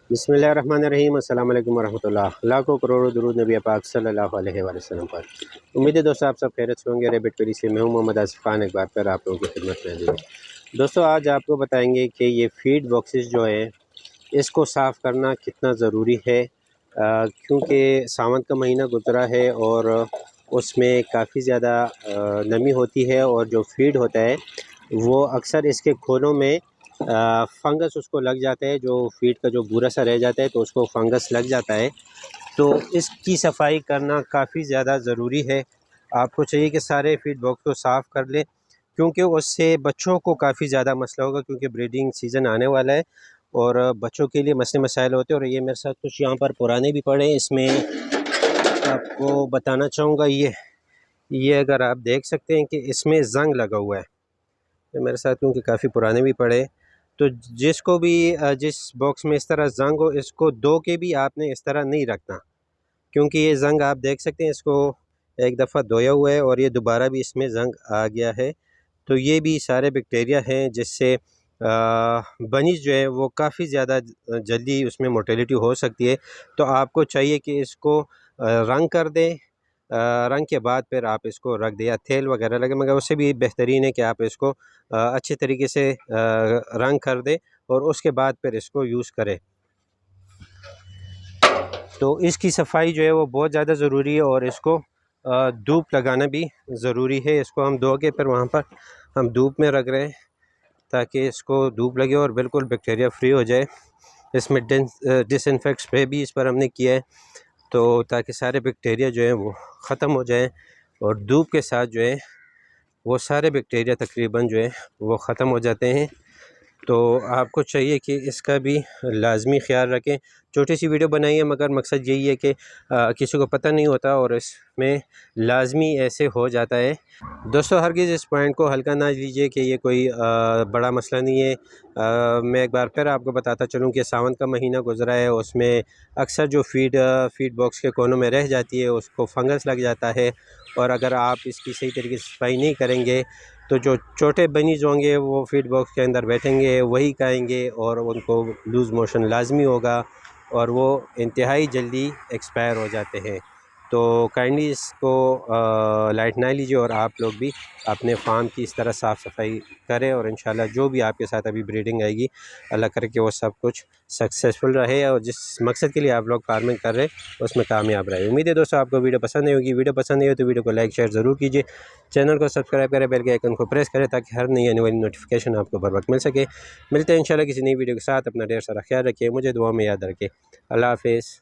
बिस्मिल्लाहिर्रहमानिर्रहीम अस्सलाम वालेकुम रहमतुल्लाह। लाखों करोड़ों दुरूद नबी पाक सल्लल्लाहु अलैहि वसल्लम पर। उम्मीद है दोस्तों आप सब खैरियत से होंगे। रेबिट पेरी से मैं हूं मोहम्मद आसिफ खान, एक बार फिर आप लोगों की खिदमत में हाजिर हूं। दोस्तों आज आपको बताएंगे कि ये फीड बॉक्सेस जो है इसको साफ़ करना कितना ज़रूरी है, क्योंकि सावन का महीना गुजरा है और उसमें काफ़ी ज़्यादा नमी होती है और जो फीड होता है वो अक्सर इसके खोलों में फंगस उसको लग जाता है। जो फीड का जो भूरा सा रह जाता है तो उसको फंगस लग जाता है, तो इसकी सफाई करना काफ़ी ज़्यादा ज़रूरी है। आपको चाहिए कि सारे फीड बॉक्स को साफ़ कर लें, क्योंकि उससे बच्चों को काफ़ी ज़्यादा मसला होगा, क्योंकि ब्रीडिंग सीज़न आने वाला है और बच्चों के लिए मसले मसाइल होते हैं। और ये मेरे साथ कुछ यहाँ पर पुराने भी पड़े हैं। इसमें आपको बताना चाहूँगा, ये अगर आप देख सकते हैं कि इसमें ज़ंग लगा हुआ है। ये मेरे साथ क्योंकि काफ़ी पुराने भी पड़े, तो जिसको भी जिस बॉक्स में इस तरह ज़ंग हो, इसको धो के भी आपने इस तरह नहीं रखना, क्योंकि ये ज़ंग आप देख सकते हैं, इसको एक दफ़ा धोया हुआ है और ये दोबारा भी इसमें ज़ंग आ गया है। तो ये भी सारे बैक्टीरिया हैं जिससे बनिश जो है वो काफ़ी ज़्यादा जल्दी उसमें मोर्टेलिटी हो सकती है। तो आपको चाहिए कि इसको रंग कर दें, रंग के बाद फिर आप इसको रख दें, या तेल वगैरह लगे, मगर उससे भी बेहतरीन है कि आप इसको अच्छे तरीके से रंग कर दें और उसके बाद फिर इसको यूज़ करें। तो इसकी सफाई जो है वो बहुत ज़्यादा ज़रूरी है और इसको धूप लगाना भी ज़रूरी है। इसको हम धो के फिर वहाँ पर हम धूप में रख रहे हैं ताकि इसको धूप लगे और बिल्कुल बैक्टीरिया फ्री हो जाए। इसमें डिसइंफेक्ट स्प्रे भी इस पर हमने किया है, तो ताकि सारे बैक्टीरिया जो हैं वो ख़त्म हो जाएं और धूप के साथ जो है वो सारे बैक्टीरिया तकरीबन जो है वो ख़त्म हो जाते हैं। तो आपको चाहिए कि इसका भी लाजमी ख्याल रखें। छोटी सी वीडियो बनाई है, मगर मकसद यही है कि किसी को पता नहीं होता और इसमें लाजमी ऐसे हो जाता है। दोस्तों हरगिज़ इस पॉइंट को हल्का ना लीजिए कि ये कोई बड़ा मसला नहीं है। मैं एक बार फिर आपको बताता चलूँ कि सावन का महीना गुजरा है, उसमें अक्सर जो फीड बॉक्स के कोनों में रह जाती है उसको फंगस लग जाता है, और अगर आप इसकी सही तरीके से सफाई नहीं करेंगे तो जो छोटे बनीज होंगे वो फीड बॉक्स के अंदर बैठेंगे, वही खाएंगे और उनको लूज़ मोशन लाजमी होगा और वो इंतहाई जल्दी एक्सपायर हो जाते हैं। तो काइंडली इसको लाइट ना लीजिए और आप लोग भी अपने फार्म की इस तरह साफ़ सफाई करें, और इंशाल्लाह जो भी आपके साथ अभी ब्रीडिंग आएगी, अल्लाह करे कि वो सब कुछ सक्सेसफुल रहे और जिस मकसद के लिए आप लोग फार्मिंग कर रहे हैं उसमें कामयाब रहे। उम्मीद है दोस्तों आपको वीडियो पसंद नहीं होगी। वीडियो पसंद नहीं हो तो वीडियो को लाइक शेयर ज़रूर कीजिए, चैनल को सब्सक्राइब करें, बेल के आइकन को प्रेस करें ताकि हर नई आने वाली नोटिफिकेशन आपको बर वक्त मिल सके। मिलते हैं इंशाल्लाह किसी नई वीडियो के साथ। अपना ढेर सारा ख्याल रखिए, मुझे दुआ में याद रखिए। अल्लाह हाफिज़।